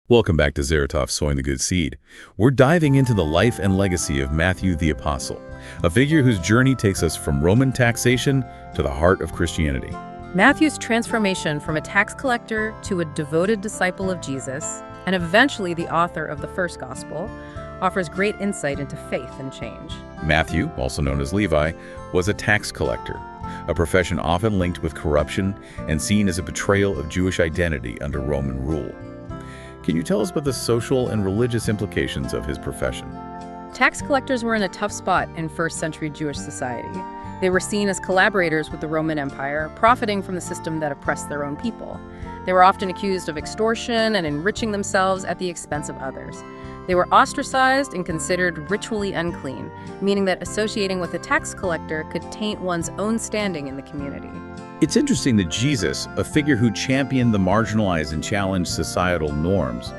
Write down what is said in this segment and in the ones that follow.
Welcome back to Zeritov Sowing the Good Seed. We're diving into the life and legacy of Matthew the Apostle, a figure whose journey takes us from Roman taxation to the heart of Christianity. Matthew's transformation from a tax collector to a devoted disciple of Jesus, and eventually the author of the first gospel, offers great insight into faith and change. Matthew, also known as Levi, was a tax collector, a profession often linked with corruption and seen as a betrayal of Jewish identity under Roman rule. Can you tell us about the social and religious implications of his profession? Tax collectors were in a tough spot in first-century Jewish society. They were seen as collaborators with the Roman Empire, profiting from the system that oppressed their own people. They were often accused of extortion and enriching themselves at the expense of others. They were ostracized and considered ritually unclean, meaning that associating with a tax collector could taint one's own standing in the community. It's interesting that Jesus, a figure who championed the marginalized and challenged societal norms,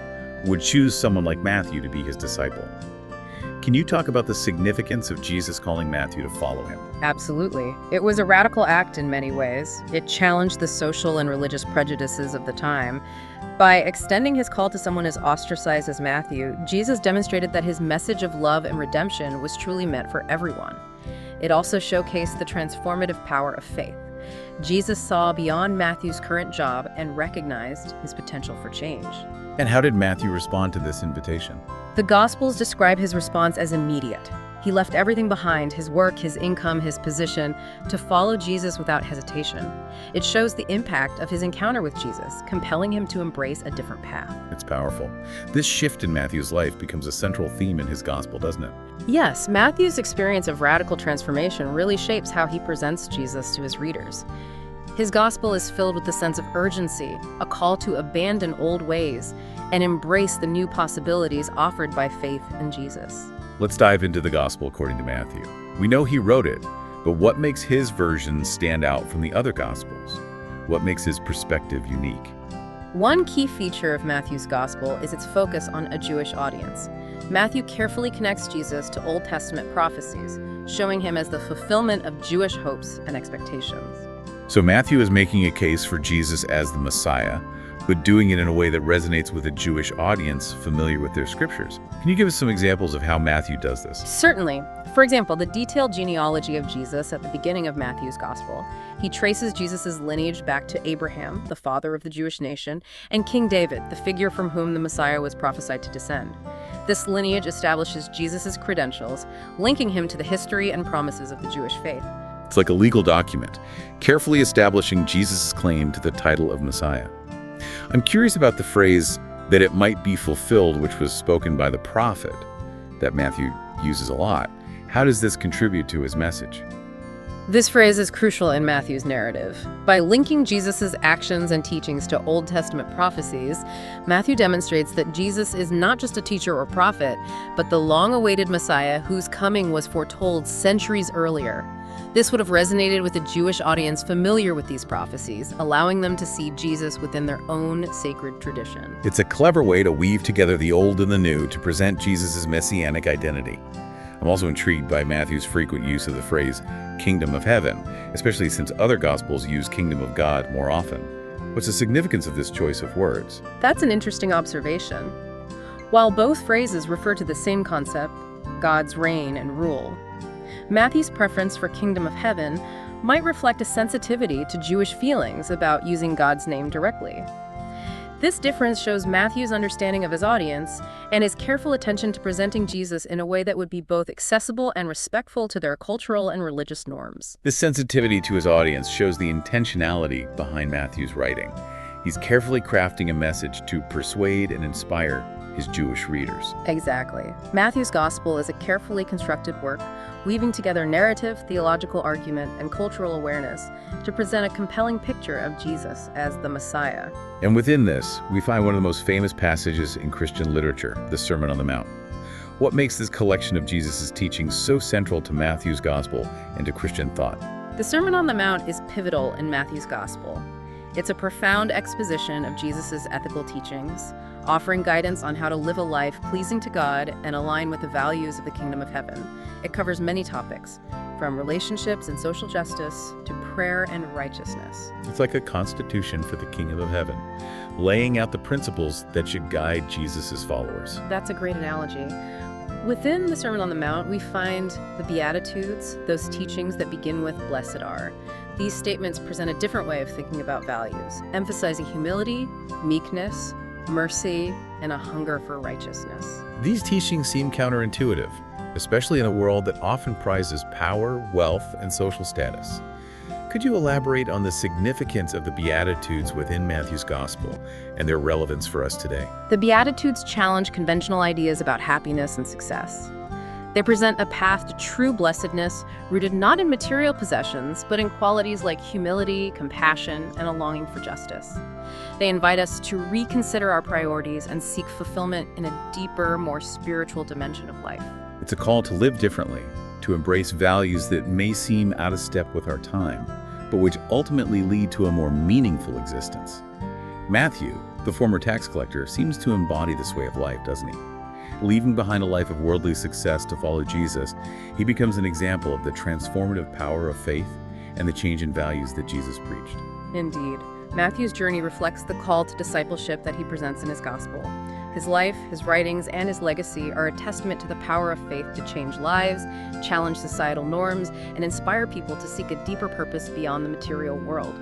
would choose someone like Matthew to be his disciple. Can you talk about the significance of Jesus calling Matthew to follow him? Absolutely. It was a radical act in many ways. It challenged the social and religious prejudices of the time. By extending his call to someone as ostracized as Matthew, Jesus demonstrated that his message of love and redemption was truly meant for everyone. It also showcased the transformative power of faith. Jesus saw beyond Matthew's current job and recognized his potential for change. And how did Matthew respond to this invitation? The Gospels describe his response as immediate. He left everything behind, his work, his income, his position, to follow Jesus without hesitation. It shows the impact of his encounter with Jesus, compelling him to embrace a different path. It's powerful. This shift in Matthew's life becomes a central theme in his gospel, doesn't it? Yes, Matthew's experience of radical transformation really shapes how he presents Jesus to his readers. His gospel is filled with a sense of urgency, a call to abandon old ways and embrace the new possibilities offered by faith in Jesus. Let's dive into the gospel according to Matthew. We know he wrote it, but what makes his version stand out from the other gospels? What makes his perspective unique? One key feature of Matthew's gospel is its focus on a Jewish audience. Matthew carefully connects Jesus to Old Testament prophecies, showing him as the fulfillment of Jewish hopes and expectations. So Matthew is making a case for Jesus as the Messiah, but doing it in a way that resonates with a Jewish audience familiar with their scriptures. Can you give us some examples of how Matthew does this? Certainly. For example, the detailed genealogy of Jesus at the beginning of Matthew's gospel. He traces Jesus' lineage back to Abraham, the father of the Jewish nation, and King David, the figure from whom the Messiah was prophesied to descend. This lineage establishes Jesus' credentials, linking him to the history and promises of the Jewish faith. It's like a legal document, carefully establishing Jesus' claim to the title of Messiah. I'm curious about the phrase, that it might be fulfilled, which was spoken by the prophet, that Matthew uses a lot. How does this contribute to his message? This phrase is crucial in Matthew's narrative. By linking Jesus' actions and teachings to Old Testament prophecies, Matthew demonstrates that Jesus is not just a teacher or prophet, but the long-awaited Messiah whose coming was foretold centuries earlier. This would have resonated with a Jewish audience familiar with these prophecies, allowing them to see Jesus within their own sacred tradition. It's a clever way to weave together the old and the new to present Jesus' messianic identity. I'm also intrigued by Matthew's frequent use of the phrase, kingdom of heaven, especially since other gospels use kingdom of God more often. What's the significance of this choice of words? That's an interesting observation. While both phrases refer to the same concept, God's reign and rule, Matthew's preference for kingdom of heaven might reflect a sensitivity to Jewish feelings about using God's name directly. This difference shows Matthew's understanding of his audience and his careful attention to presenting Jesus in a way that would be both accessible and respectful to their cultural and religious norms. This sensitivity to his audience shows the intentionality behind Matthew's writing. He's carefully crafting a message to persuade and inspire his Jewish readers. Exactly. Matthew's gospel is a carefully constructed work, weaving together narrative, theological argument, and cultural awareness to present a compelling picture of Jesus as the Messiah. And within this, we find one of the most famous passages in Christian literature, the Sermon on the Mount. What makes this collection of Jesus' teachings so central to Matthew's gospel and to Christian thought? The Sermon on the Mount is pivotal in Matthew's gospel. It's a profound exposition of Jesus' ethical teachings, offering guidance on how to live a life pleasing to God and align with the values of the kingdom of heaven. It covers many topics: from relationships and social justice to prayer and righteousness. It's like a constitution for the kingdom of heaven, laying out the principles that should guide Jesus' followers. That's a great analogy. Within the Sermon on the Mount, we find the Beatitudes, those teachings that begin with "Blessed are." These statements present a different way of thinking about values, emphasizing humility, meekness, mercy, and a hunger for righteousness. These teachings seem counterintuitive, especially in a world that often prizes power, wealth, and social status. Could you elaborate on the significance of the Beatitudes within Matthew's Gospel and their relevance for us today? The Beatitudes challenge conventional ideas about happiness and success. They present a path to true blessedness rooted not in material possessions, but in qualities like humility, compassion, and a longing for justice. They invite us to reconsider our priorities and seek fulfillment in a deeper, more spiritual dimension of life. It's a call to live differently, to embrace values that may seem out of step with our time, but which ultimately lead to a more meaningful existence. Matthew, the former tax collector, seems to embody this way of life, doesn't he? Leaving behind a life of worldly success to follow Jesus, he becomes an example of the transformative power of faith and the change in values that Jesus preached. Indeed, Matthew's journey reflects the call to discipleship that he presents in his gospel. His life, his writings, and his legacy are a testament to the power of faith to change lives, challenge societal norms, and inspire people to seek a deeper purpose beyond the material world.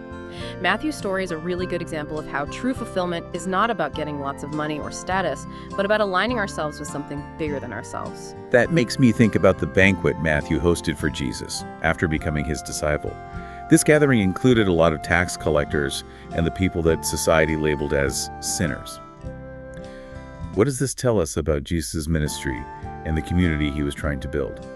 Matthew's story is a really good example of how true fulfillment is not about getting lots of money or status, but about aligning ourselves with something bigger than ourselves. That makes me think about the banquet Matthew hosted for Jesus after becoming his disciple. This gathering included a lot of tax collectors and the people that society labeled as sinners. What does this tell us about Jesus' ministry and the community he was trying to build?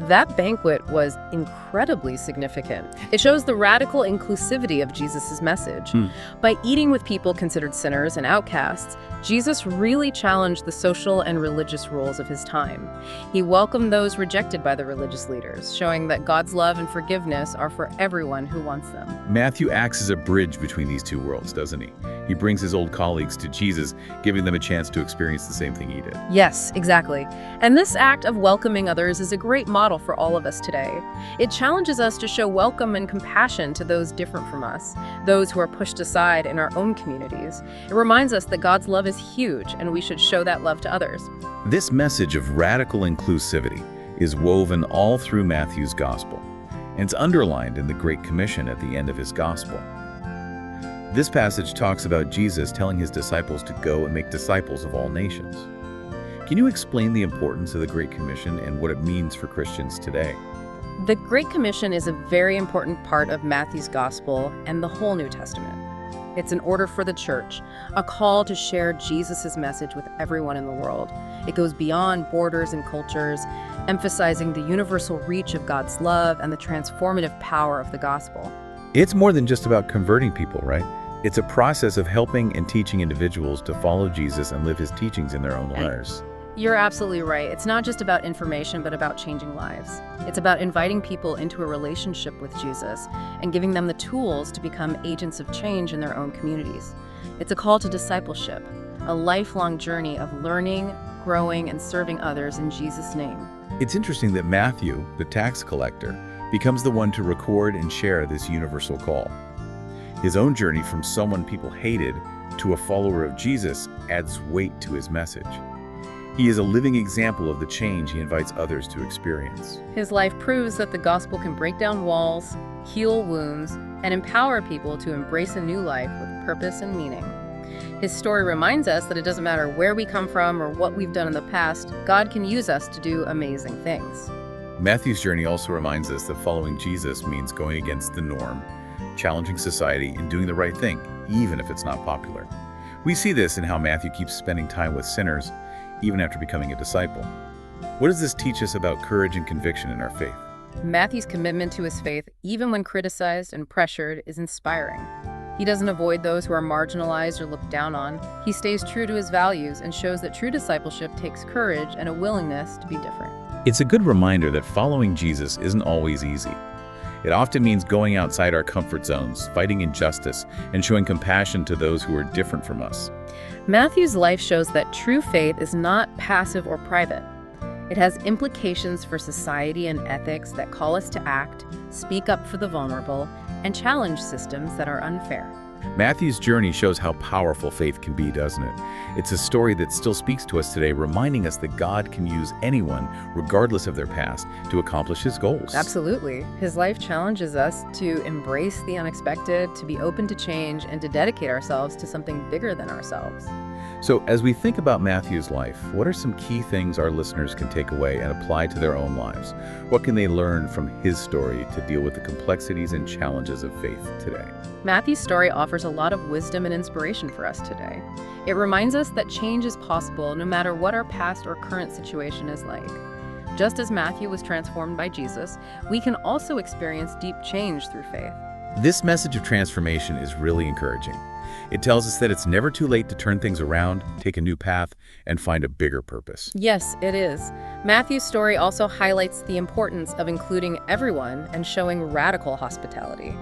That banquet was incredibly significant. It shows the radical inclusivity of Jesus' message. By eating with people considered sinners and outcasts, Jesus really challenged the social and religious rules of his time. He welcomed those rejected by the religious leaders, showing that God's love and forgiveness are for everyone who wants them. Matthew acts as a bridge between these two worlds, doesn't he? He brings his old colleagues to Jesus, giving them a chance to experience the same thing he did. Yes, exactly. And this act of welcoming others is a great model for all of us today. It challenges us to show welcome and compassion to those different from us, those who are pushed aside in our own communities. It reminds us that God's love is huge, and we should show that love to others. This message of radical inclusivity is woven all through Matthew's Gospel, and it's underlined in the Great Commission at the end of his Gospel. This passage talks about Jesus telling his disciples to go and make disciples of all nations. Can you explain the importance of the Great Commission and what it means for Christians today? The Great Commission is a very important part of Matthew's Gospel and the whole New Testament. It's an order for the church, a call to share Jesus' message with everyone in the world. It goes beyond borders and cultures, emphasizing the universal reach of God's love and the transformative power of the gospel. It's more than just about converting people, right? It's a process of helping and teaching individuals to follow Jesus and live his teachings in their own lives. You're absolutely right. It's not just about information, but about changing lives. It's about inviting people into a relationship with Jesus and giving them the tools to become agents of change in their own communities. It's a call to discipleship, a lifelong journey of learning, growing, and serving others in Jesus' name. It's interesting that Matthew, the tax collector, becomes the one to record and share this universal call. His own journey from someone people hated to a follower of Jesus adds weight to his message. He is a living example of the change he invites others to experience. His life proves that the gospel can break down walls, heal wounds, and empower people to embrace a new life with purpose and meaning. His story reminds us that it doesn't matter where we come from or what we've done in the past, God can use us to do amazing things. Matthew's journey also reminds us that following Jesus means going against the norm, challenging society, and doing the right thing, even if it's not popular. We see this in how Matthew keeps spending time with sinners, even after becoming a disciple. What does this teach us about courage and conviction in our faith? Matthew's commitment to his faith, even when criticized and pressured, is inspiring. He doesn't avoid those who are marginalized or looked down on. He stays true to his values and shows that true discipleship takes courage and a willingness to be different. It's a good reminder that following Jesus isn't always easy. It often means going outside our comfort zones, fighting injustice, and showing compassion to those who are different from us. Matthew's life shows that true faith is not passive or private. It has implications for society and ethics that call us to act, speak up for the vulnerable, and challenge systems that are unfair. Matthew's journey shows how powerful faith can be, doesn't it? It's a story that still speaks to us today, reminding us that God can use anyone, regardless of their past, to accomplish his goals. Absolutely. His life challenges us to embrace the unexpected, to be open to change, and to dedicate ourselves to something bigger than ourselves. So, as we think about Matthew's life, what are some key things our listeners can take away and apply to their own lives? What can they learn from his story to deal with the complexities and challenges of faith today? Matthew's story offers a lot of wisdom and inspiration for us today. It reminds us that change is possible no matter what our past or current situation is like. Just as Matthew was transformed by Jesus, we can also experience deep change through faith. This message of transformation is really encouraging. It tells us that it's never too late to turn things around, take a new path, and find a bigger purpose. Yes, it is. Matthew's story also highlights the importance of including everyone and showing radical hospitality.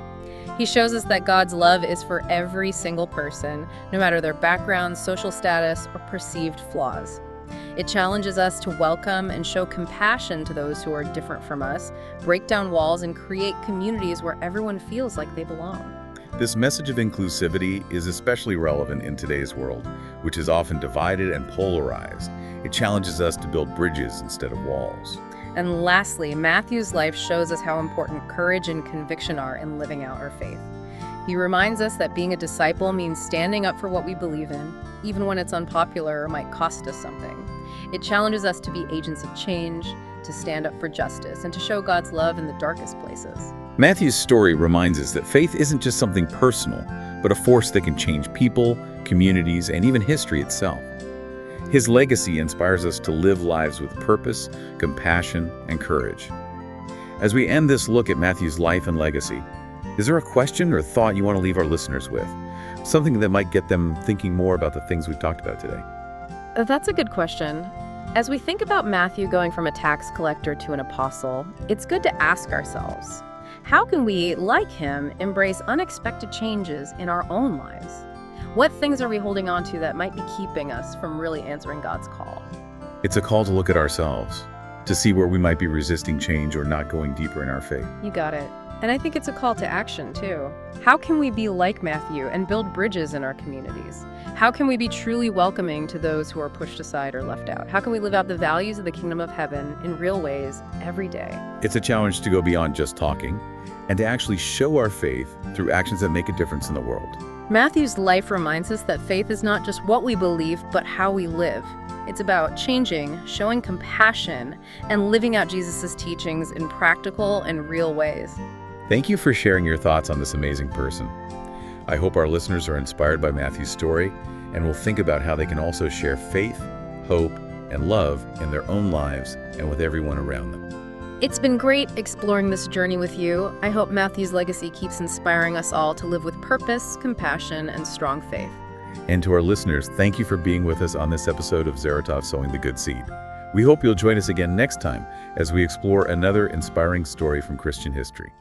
He shows us that God's love is for every single person, no matter their background, social status, or perceived flaws. It challenges us to welcome and show compassion to those who are different from us, break down walls, and create communities where everyone feels like they belong. This message of inclusivity is especially relevant in today's world, which is often divided and polarized. It challenges us to build bridges instead of walls. And lastly, Matthew's life shows us how important courage and conviction are in living out our faith. He reminds us that being a disciple means standing up for what we believe in, even when it's unpopular or might cost us something. It challenges us to be agents of change, to stand up for justice, and to show God's love in the darkest places. Matthew's story reminds us that faith isn't just something personal, but a force that can change people, communities, and even history itself. His legacy inspires us to live lives with purpose, compassion, and courage. As we end this look at Matthew's life and legacy, is there a question or thought you want to leave our listeners with? Something that might get them thinking more about the things we've talked about today? That's a good question. As we think about Matthew going from a tax collector to an apostle, it's good to ask ourselves, how can we, like him, embrace unexpected changes in our own lives? What things are we holding on to that might be keeping us from really answering God's call? It's a call to look at ourselves, to see where we might be resisting change or not going deeper in our faith. You got it. And I think it's a call to action, too. How can we be like Matthew and build bridges in our communities? How can we be truly welcoming to those who are pushed aside or left out? How can we live out the values of the kingdom of heaven in real ways every day? It's a challenge to go beyond just talking and to actually show our faith through actions that make a difference in the world. Matthew's life reminds us that faith is not just what we believe, but how we live. It's about changing, showing compassion, and living out Jesus' teachings in practical and real ways. Thank you for sharing your thoughts on this amazing person. I hope our listeners are inspired by Matthew's story and will think about how they can also share faith, hope, and love in their own lives and with everyone around them. It's been great exploring this journey with you. I hope Matthew's legacy keeps inspiring us all to live with purpose, compassion, and strong faith. And to our listeners, thank you for being with us on this episode of Zaratov Sowing the Good Seed. We hope you'll join us again next time as we explore another inspiring story from Christian history.